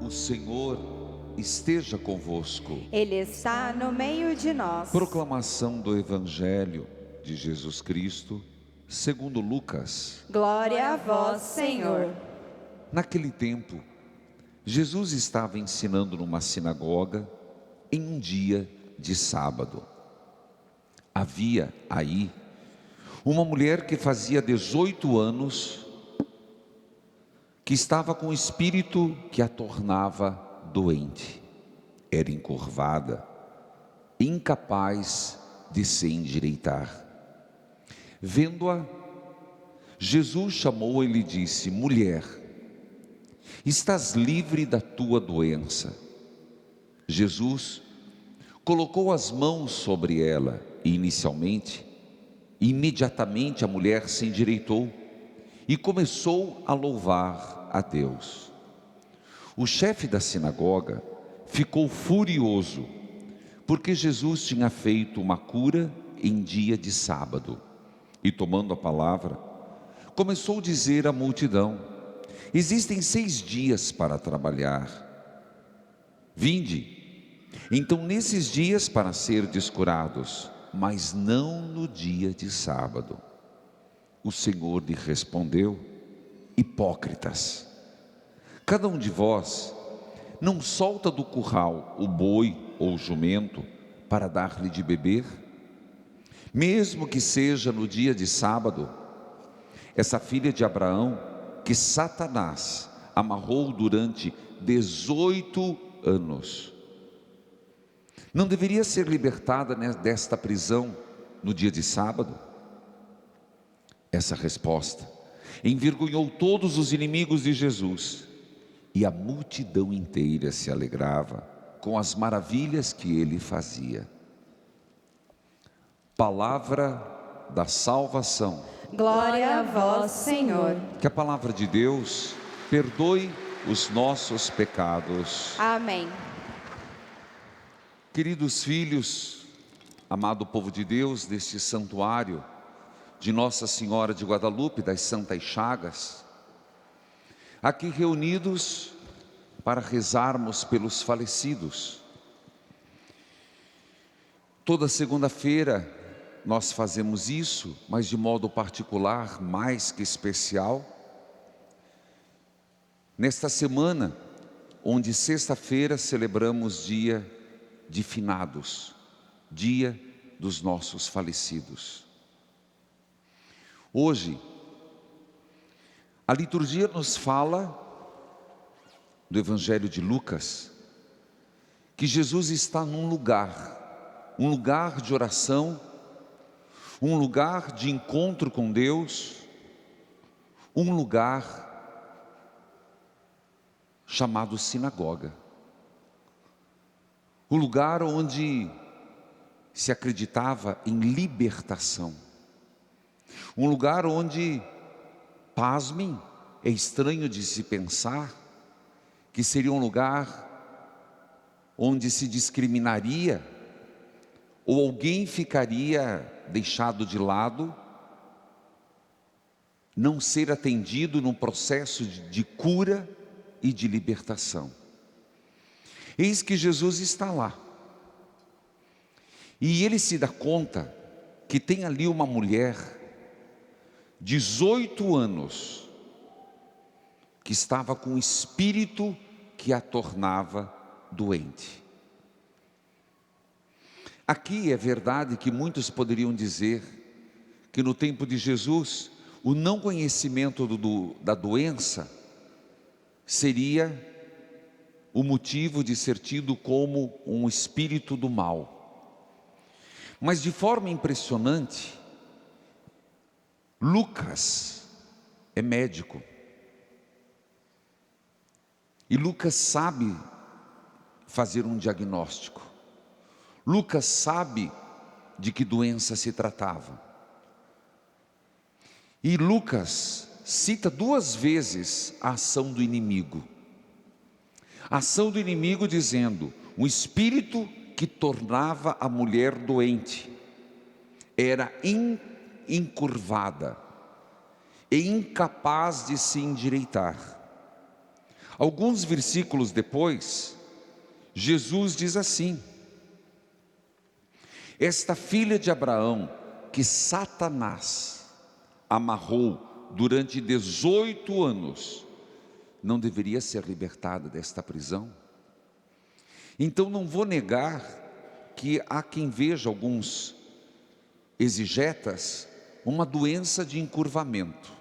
O Senhor esteja convosco. Ele está no meio de nós. Proclamação do Evangelho de Jesus Cristo, segundo Lucas. Glória a vós, Senhor. Naquele tempo, Jesus estava ensinando numa sinagoga em um dia de sábado. Havia aí uma mulher que fazia 18 anos, que estava com um espírito que a tornava doente. Era encurvada, incapaz de se endireitar. Vendo-a, Jesus chamou-a e lhe disse: mulher, estás livre da tua doença. Jesus colocou as mãos sobre ela e imediatamente a mulher se endireitou e começou a louvar a Deus. O chefe da sinagoga ficou furioso, porque Jesus tinha feito uma cura em dia de sábado. E tomando a palavra, começou a dizer à multidão: existem 6 dias para trabalhar. Vinde, então, nesses dias para serdes curados, mas não no dia de sábado. O Senhor lhe respondeu: hipócritas, cada um de vós não solta do curral o boi ou o jumento para dar-lhe de beber, mesmo que seja no dia de sábado? Essa filha de Abraão, que Satanás amarrou durante 18 anos, não deveria ser libertada desta prisão no dia de sábado? Essa resposta envergonhou todos os inimigos de Jesus, e a multidão inteira se alegrava com as maravilhas que ele fazia. Palavra da salvação. Glória a vós, Senhor. Que a palavra de Deus perdoe os nossos pecados. Amém. Queridos filhos, amado povo de Deus, deste santuário de Nossa Senhora de Guadalupe, das Santas Chagas, aqui reunidos para rezarmos pelos falecidos. Toda segunda-feira nós fazemos isso, mas de modo particular, mais que especial, nesta semana, onde sexta-feira celebramos dia de finados, dia dos nossos falecidos. Hoje, a liturgia nos fala do Evangelho de Lucas, que Jesus está num lugar de oração, um lugar de encontro com Deus, um lugar chamado sinagoga, o lugar onde se acreditava em libertação, um lugar onde, pasmem, é estranho de se pensar que seria um lugar onde se discriminaria, ou alguém ficaria deixado de lado, não ser atendido num processo de cura e de libertação. Eis que Jesus está lá, e ele se dá conta que tem ali uma mulher, 18 anos, que estava com um espírito que a tornava doente. Aqui é verdade que muitos poderiam dizer que no tempo de Jesus, o não conhecimento da doença seria o motivo de ser tido como um espírito do mal. Mas de forma impressionante, Lucas é médico. E Lucas sabe fazer um diagnóstico. Lucas sabe de que doença se tratava. E Lucas cita 2 vezes a ação do inimigo. A ação do inimigo dizendo: um espírito que tornava a mulher doente, era encurvada e incapaz de se endireitar. Alguns versículos depois, Jesus diz assim: esta filha de Abraão, que Satanás amarrou durante 18 anos, não deveria ser libertada desta prisão? Então não vou negar que há quem veja, alguns exegetas, uma doença de encurvamento.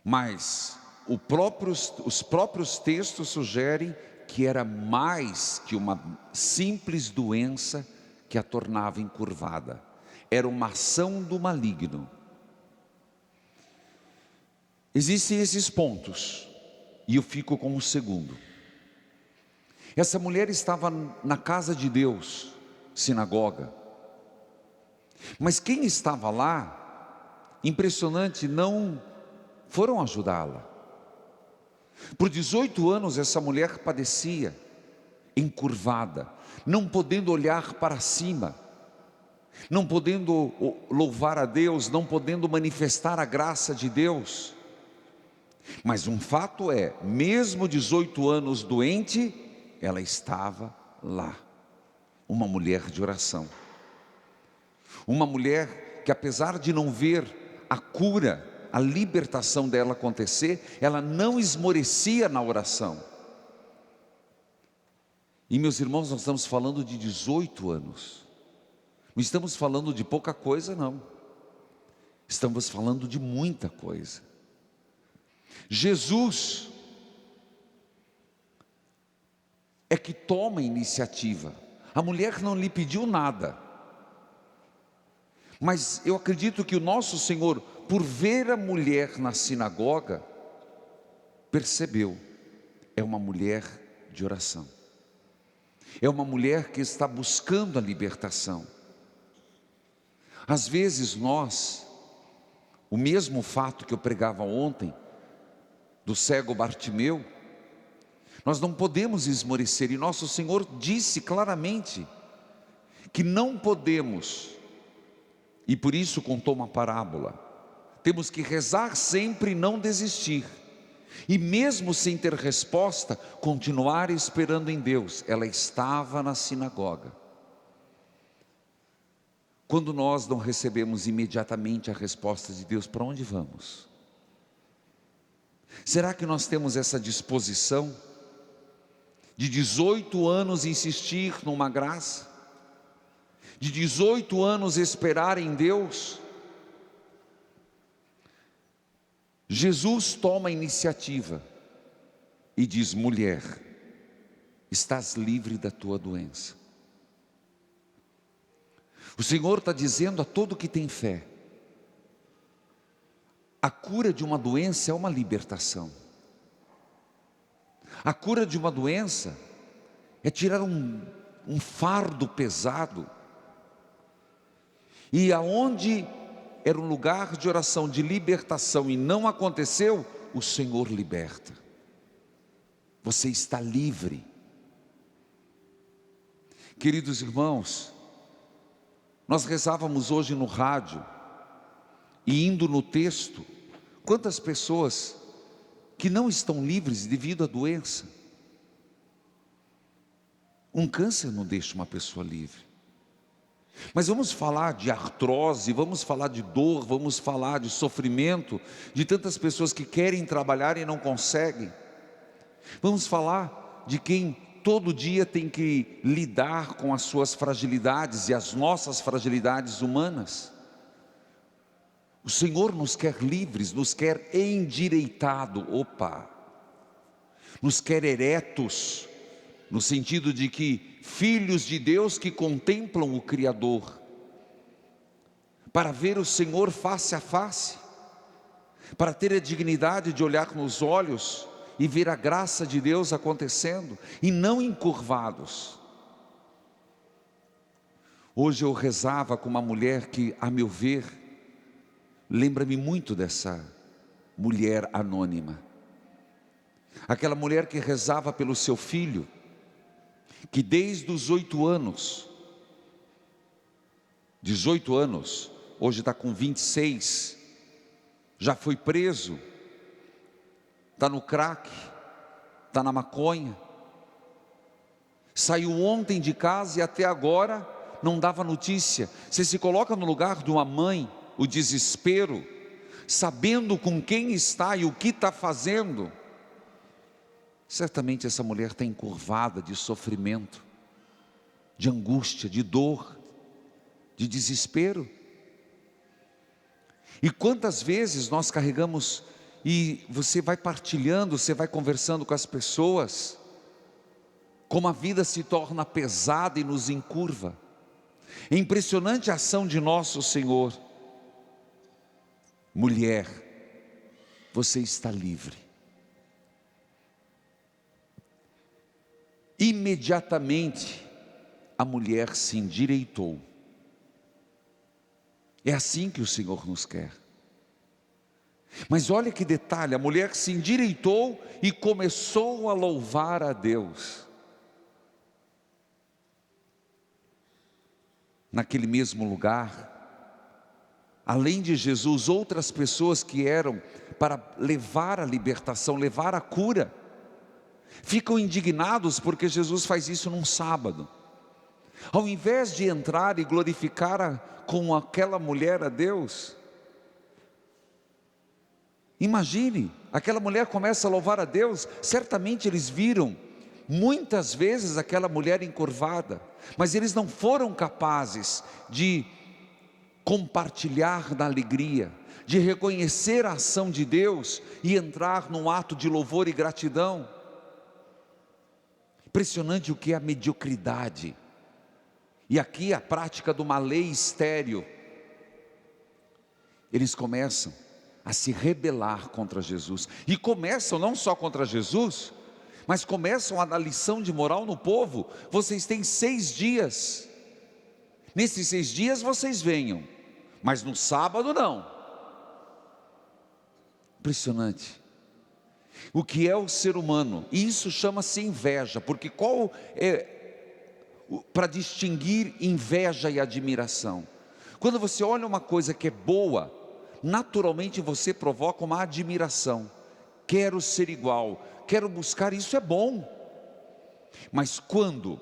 Mas os próprios textos sugerem que era mais que uma simples doença que a tornava encurvada. Era uma ação do maligno. Existem esses pontos, e eu fico com o segundo. Essa mulher estava na casa de Deus, sinagoga. Mas quem estava lá, impressionante, não foram ajudá-la. Por 18 anos essa mulher padecia, encurvada, não podendo olhar para cima, não podendo louvar a Deus, não podendo manifestar a graça de Deus. Mas um fato é, mesmo 18 anos doente, ela estava lá, uma mulher de oração. Uma mulher que, apesar de não ver a cura, a libertação dela acontecer, ela não esmorecia na oração. E meus irmãos, nós estamos falando de 18 anos. Não estamos falando de pouca coisa, não. Estamos falando de muita coisa. Jesus é que toma a iniciativa. A mulher não lhe pediu nada. Mas eu acredito que o nosso Senhor, por ver a mulher na sinagoga, percebeu, é uma mulher de oração. É uma mulher que está buscando a libertação. Às vezes nós, o mesmo fato que eu pregava ontem, do cego Bartimeu, nós não podemos esmorecer, e nosso Senhor disse claramente, que não podemos, e por isso contou uma parábola, temos que rezar sempre e não desistir, e mesmo sem ter resposta, continuar esperando em Deus. Ela estava na sinagoga. Quando nós não recebemos imediatamente a resposta de Deus, para onde vamos? Será que nós temos essa disposição de 18 anos insistir numa graça? De 18 anos esperar em Deus? Jesus toma a iniciativa e diz: mulher, estás livre da tua doença. O Senhor está dizendo a todo que tem fé: a cura de uma doença é uma libertação. A cura de uma doença é tirar um fardo pesado. E aonde era um lugar de oração, de libertação, e não aconteceu, o Senhor liberta. Você está livre. Queridos irmãos, nós rezávamos hoje no rádio, e indo no texto, quantas pessoas que não estão livres devido à doença. Um câncer não deixa uma pessoa livre. Mas vamos falar de artrose, vamos falar de dor, vamos falar de sofrimento, de tantas pessoas que querem trabalhar e não conseguem. Vamos falar de quem todo dia tem que lidar com as suas fragilidades e as nossas fragilidades humanas. O Senhor nos quer livres, nos quer endireitado, nos quer eretos, no sentido de que filhos de Deus que contemplam o Criador, para ver o Senhor face a face, para ter a dignidade de olhar nos olhos e ver a graça de Deus acontecendo, e não encurvados. Hoje eu rezava com uma mulher que, a meu ver, lembra-me muito dessa mulher anônima. Aquela mulher que rezava pelo seu filho, que desde os 18 anos, hoje está com 26, já foi preso, está no crack, está na maconha. Saiu ontem de casa e até agora não dava notícia. Você se coloca no lugar de uma mãe, o desespero, sabendo com quem está e o que está fazendo. Certamente essa mulher está encurvada de sofrimento, de angústia, de dor, de desespero. E quantas vezes nós carregamos, e você vai partilhando, você vai conversando com as pessoas, como a vida se torna pesada e nos encurva. É impressionante a ação de nosso Senhor. Mulher, você está livre. Imediatamente a mulher se endireitou. É assim que o Senhor nos quer. Mas olha que detalhe, a mulher se endireitou e começou a louvar a Deus. Naquele mesmo lugar, além de Jesus, outras pessoas que eram para levar a libertação, levar a cura, ficam indignados porque Jesus faz isso num sábado. Ao invés de entrar e glorificar com aquela mulher a Deus, imagine, aquela mulher começa a louvar a Deus. Certamente eles viram muitas vezes aquela mulher encurvada, mas eles não foram capazes de compartilhar na alegria, de reconhecer a ação de Deus e entrar num ato de louvor e gratidão. Impressionante o que é a mediocridade. E aqui a prática de uma lei estéril. Eles começam a se rebelar contra Jesus. E começam não só contra Jesus, mas começam a dar lição de moral no povo. Vocês têm 6 dias. Nesses 6 dias vocês venham, mas no sábado não. Impressionante. O que é o ser humano? E isso chama-se inveja, porque qual é para distinguir inveja e admiração? Quando você olha uma coisa que é boa, naturalmente você provoca uma admiração. Quero ser igual, quero buscar, isso é bom. Mas quando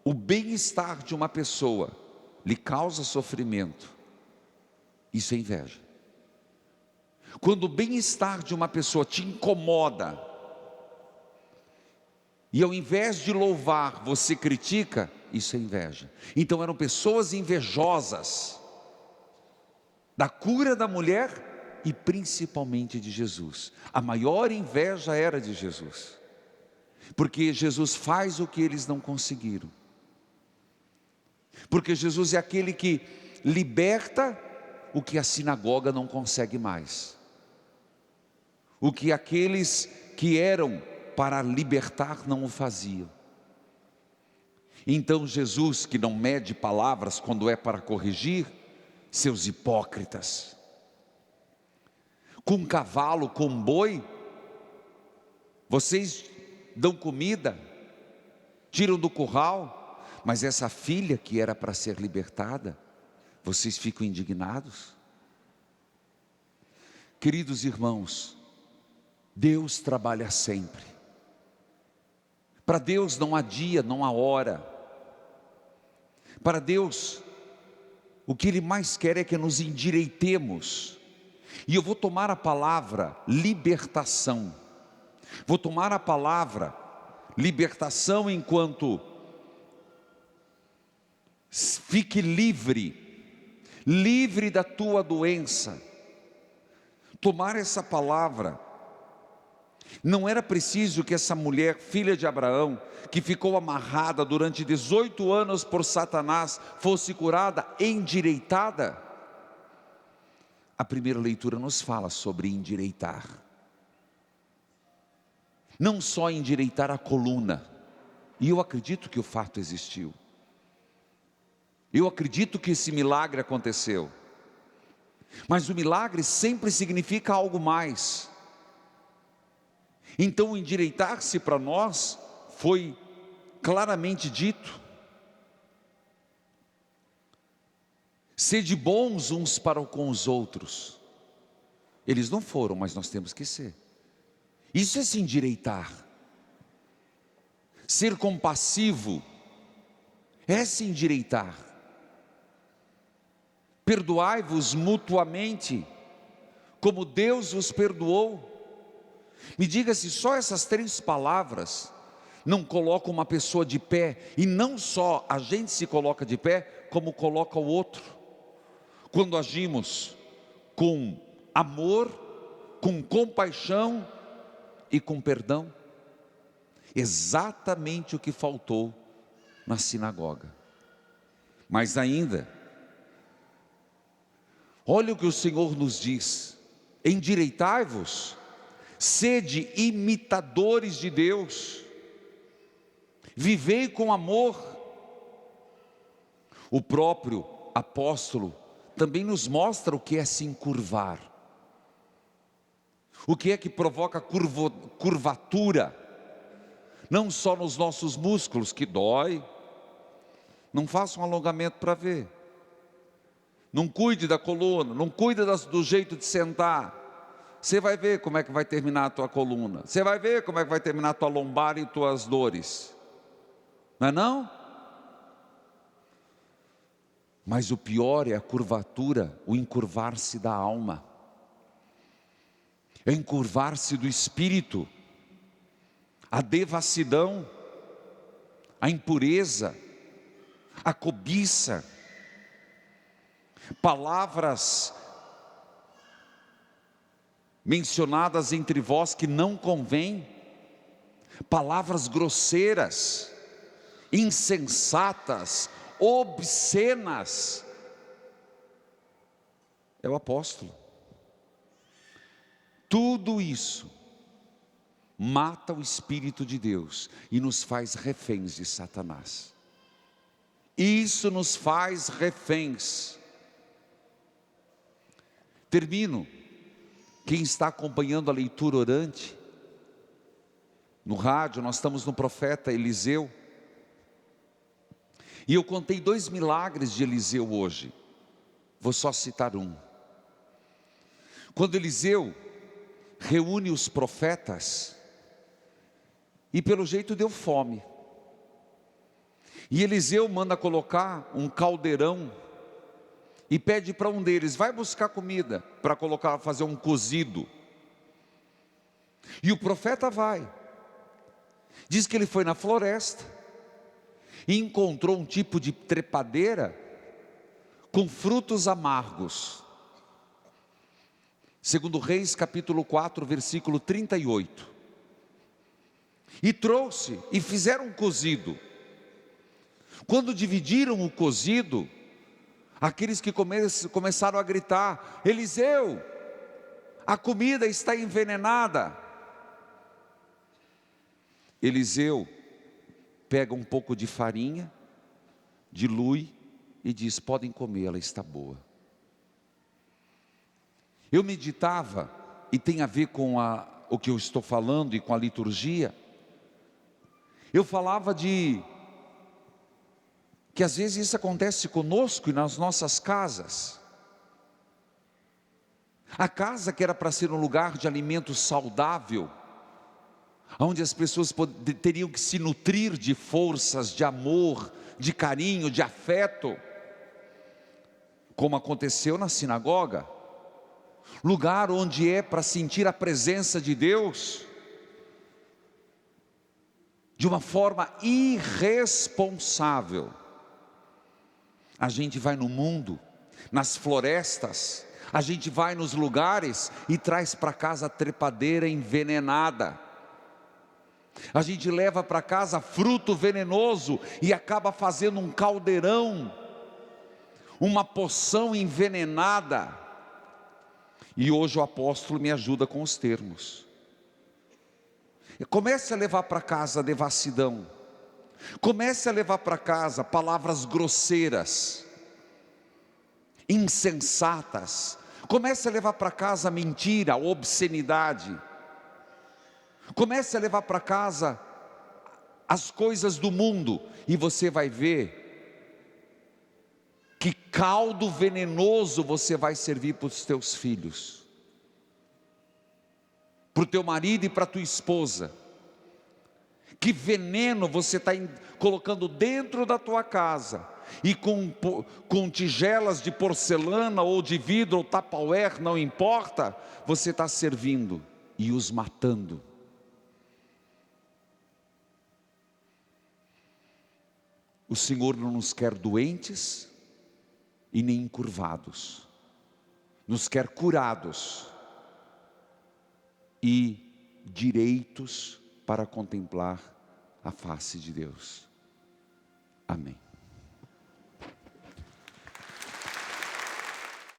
o bem-estar de uma pessoa lhe causa sofrimento, isso é inveja. Quando o bem-estar de uma pessoa te incomoda, e ao invés de louvar, você critica, isso é inveja. Então eram pessoas invejosas da cura da mulher e principalmente de Jesus. A maior inveja era de Jesus, porque Jesus faz o que eles não conseguiram. Porque Jesus é aquele que liberta o que a sinagoga não consegue mais, o que aqueles que eram para libertar não o faziam. Então Jesus, que não mede palavras quando é para corrigir, seus hipócritas, com cavalo, com boi, vocês dão comida, tiram do curral, mas essa filha que era para ser libertada, vocês ficam indignados? Queridos irmãos, Deus trabalha sempre. Para Deus não há dia, não há hora. Para Deus, o que Ele mais quer é que nos endireitemos. E eu vou tomar a palavra libertação. Vou tomar a palavra libertação enquanto fique livre da tua doença. Tomar essa palavra. Não era preciso que essa mulher, filha de Abraão, que ficou amarrada durante 18 anos por Satanás, fosse curada, endireitada. A primeira leitura nos fala sobre endireitar. Não só endireitar a coluna, e eu acredito que o fato existiu. Eu acredito que esse milagre aconteceu. Mas o milagre sempre significa algo mais. Então endireitar-se para nós foi claramente dito. Sede bons uns para com os outros. Eles não foram, mas nós temos que ser. Isso é se endireitar. Ser compassivo é se endireitar. Perdoai-vos mutuamente, como Deus vos perdoou. Me diga se só essas 3 palavras não colocam uma pessoa de pé, e não só a gente se coloca de pé, como coloca o outro. Quando agimos com amor, com compaixão e com perdão. Exatamente o que faltou na sinagoga. Mas ainda, olha o que o Senhor nos diz: endireitai-vos, sede imitadores de Deus, vivei com amor. O próprio apóstolo também nos mostra o que é se encurvar. O que é que provoca curvatura? Não só nos nossos músculos, que dói. Não faça um alongamento para ver. Não cuide da coluna, não cuide do jeito de sentar. Você vai ver como é que vai terminar a tua coluna. Você vai ver como é que vai terminar a tua lombar e tuas dores. Não é não? Mas o pior é a curvatura, o encurvar-se da alma. É encurvar-se do espírito. A devassidão, a impureza, a cobiça, palavras mencionadas entre vós que não convém, palavras grosseiras, insensatas, obscenas. É o apóstolo. Tudo isso mata o Espírito de Deus e nos faz reféns de Satanás. Isso nos faz reféns. Termino. Quem está acompanhando a leitura orante, no rádio, nós estamos no profeta Eliseu. E eu contei 2 milagres de Eliseu hoje. Vou só citar um. Quando Eliseu reúne os profetas, e pelo jeito deu fome. E Eliseu manda colocar um caldeirão e pede para um deles: vai buscar comida para colocar, fazer um cozido. E o profeta vai. Diz que ele foi na floresta e encontrou um tipo de trepadeira com frutos amargos. Segundo Reis, capítulo 4, versículo 38. E trouxe, e fizeram um cozido. Quando dividiram o cozido, aqueles que começaram a gritar: Eliseu, a comida está envenenada. Eliseu pega um pouco de farinha, dilui e diz: podem comer, ela está boa. Eu meditava, e tem a ver com o que eu estou falando e com a liturgia. Eu falava que às vezes isso acontece conosco e nas nossas casas. A casa que era para ser um lugar de alimento saudável, onde as pessoas teriam que se nutrir de forças, de amor, de carinho, de afeto, como aconteceu na sinagoga, lugar onde é para sentir a presença de Deus, de uma forma irresponsável. A gente vai no mundo, nas florestas, a gente vai nos lugares e traz para casa trepadeira envenenada. A gente leva para casa fruto venenoso e acaba fazendo um caldeirão, uma poção envenenada. E hoje o apóstolo me ajuda com os termos. Comece a levar para casa a devassidão. Comece a levar para casa palavras grosseiras, insensatas. Comece a levar para casa a mentira, a obscenidade. Comece a levar para casa as coisas do mundo, e você vai ver que caldo venenoso você vai servir para os teus filhos. para o teu marido e para a tua esposa. Que veneno você está colocando dentro da tua casa, e com tigelas de porcelana ou de vidro ou tupperware, não importa, você está servindo e os matando. O Senhor não nos quer doentes e nem encurvados, nos quer curados e direitos para contemplar a face de Deus. Amém.